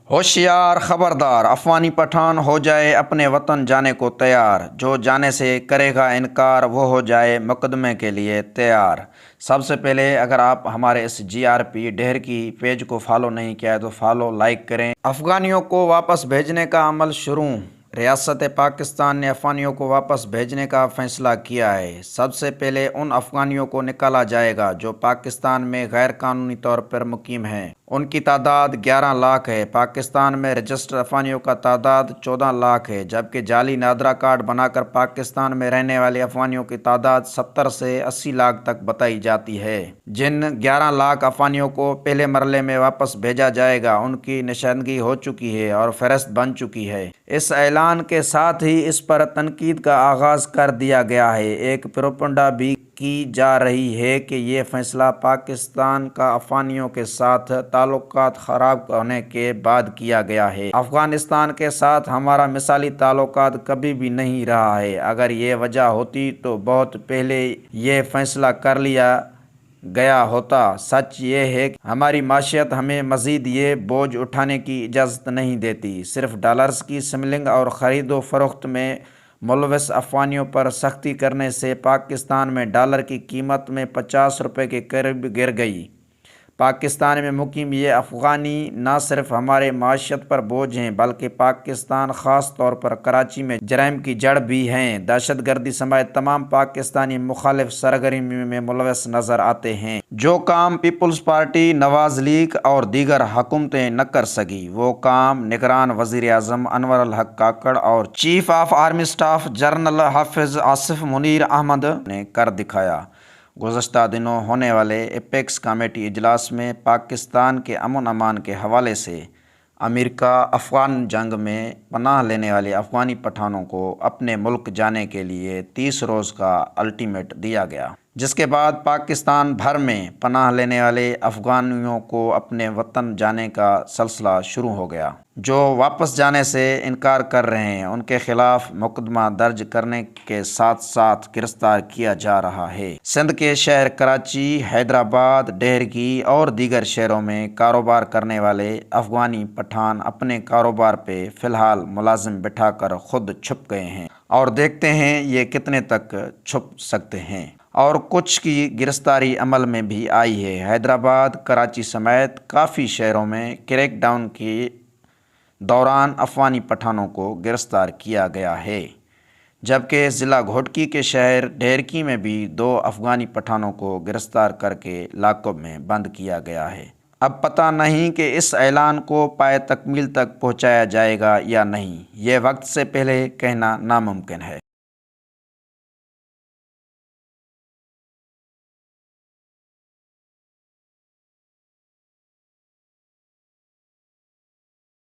ہوشیار خبردار، افغانی پٹھان ہو جائے اپنے وطن جانے کو تیار، جو جانے سے کرے گا انکار وہ ہو جائے مقدمے کے لیے تیار۔ سب سے پہلے اگر آپ ہمارے اس GRP ڈھیر کی پیج کو فالو نہیں کیا ہے تو فالو لائک کریں۔ افغانیوں کو واپس بھیجنے کا عمل شروع۔ ریاست پاکستان نے افغانیوں کو واپس بھیجنے کا فیصلہ کیا ہے۔ سب سے پہلے ان افغانیوں کو نکالا جائے گا جو پاکستان میں غیر قانونی طور پر مقیم ہیں۔ ان کی تعداد 11 لاکھ ہے۔ پاکستان میں رجسٹرڈ افغانیوں کا تعداد 14 لاکھ ہے، جبکہ جعلی نادرا کارڈ بنا کر پاکستان میں رہنے والے افغانیوں کی تعداد 70 سے 80 لاکھ تک بتائی جاتی ہے۔ جن 11 لاکھ افغانیوں کو پہلے مرحلے میں واپس بھیجا جائے گا، ان کی نشاندہی ہو چکی ہے اور فہرست بن چکی ہے۔ اس اعلان کے ساتھ ہی اس پر تنقید کا آغاز کر دیا گیا ہے۔ ایک پروپیگنڈا بھی کی جا رہی ہے کہ یہ فیصلہ پاکستان کا افغانیوں کے ساتھ تعلقات خراب ہونے کے بعد کیا گیا ہے۔ افغانستان کے ساتھ ہمارا مثالی تعلقات کبھی بھی نہیں رہا ہے۔ اگر یہ وجہ ہوتی تو بہت پہلے یہ فیصلہ کر لیا گیا ہوتا۔ سچ یہ ہے کہ ہماری معیشت ہمیں مزید یہ بوجھ اٹھانے کی اجازت نہیں دیتی۔ صرف ڈالرز کی سمگلنگ اور خرید و فروخت میں ملوث افغانیوں پر سختی کرنے سے پاکستان میں ڈالر کی قیمت میں 50 روپے کے قریب گر گئی۔ پاکستان میں مقیم یہ افغانی نہ صرف ہمارے معیشت پر بوجھ ہیں بلکہ پاکستان خاص طور پر کراچی میں جرائم کی جڑ بھی ہیں۔ دہشت گردی سمیت تمام پاکستانی مخالف سرگرمیوں میں ملوث نظر آتے ہیں۔ جو کام پیپلز پارٹی، نواز لیگ اور دیگر حکومتیں نہ کر سکی، وہ کام نگران وزیر اعظم انور الحق کاکڑ اور chief of army staff general حافظ آصف منیر احمد نے کر دکھایا۔ گزشتہ دنوں ہونے والے ایپیکس کمیٹی اجلاس میں پاکستان کے امن امان کے حوالے سے امریکہ افغان جنگ میں پناہ لینے والے افغانی پٹھانوں کو اپنے ملک جانے کے لیے 30 روز کا الٹیمیٹ دیا گیا، جس کے بعد پاکستان بھر میں پناہ لینے والے افغانیوں کو اپنے وطن جانے کا سلسلہ شروع ہو گیا۔ جو واپس جانے سے انکار کر رہے ہیں ان کے خلاف مقدمہ درج کرنے کے ساتھ ساتھ گرفتار کیا جا رہا ہے۔ سندھ کے شہر کراچی، حیدرآباد، ڈھیرکی اور دیگر شہروں میں کاروبار کرنے والے افغانی پٹھان اپنے کاروبار پہ فی الحال ملازم بٹھا کر خود چھپ گئے ہیں اور دیکھتے ہیں یہ کتنے تک چھپ سکتے ہیں۔ اور کچھ کی گرفتاری عمل میں بھی آئی ہے۔ حیدرآباد، کراچی سمیت کافی شہروں میں کریک ڈاؤن کے دوران افغانی پٹھانوں کو گرفتار کیا گیا ہے، جبکہ ضلع گھوٹکی کے شہر ڈھیرکی میں بھی 2 افغانی پٹھانوں کو گرفتار کر کے لاک اپ میں بند کیا گیا ہے۔ اب پتہ نہیں کہ اس اعلان کو پائے تکمیل تک پہنچایا جائے گا یا نہیں، یہ وقت سے پہلے کہنا ناممکن ہے۔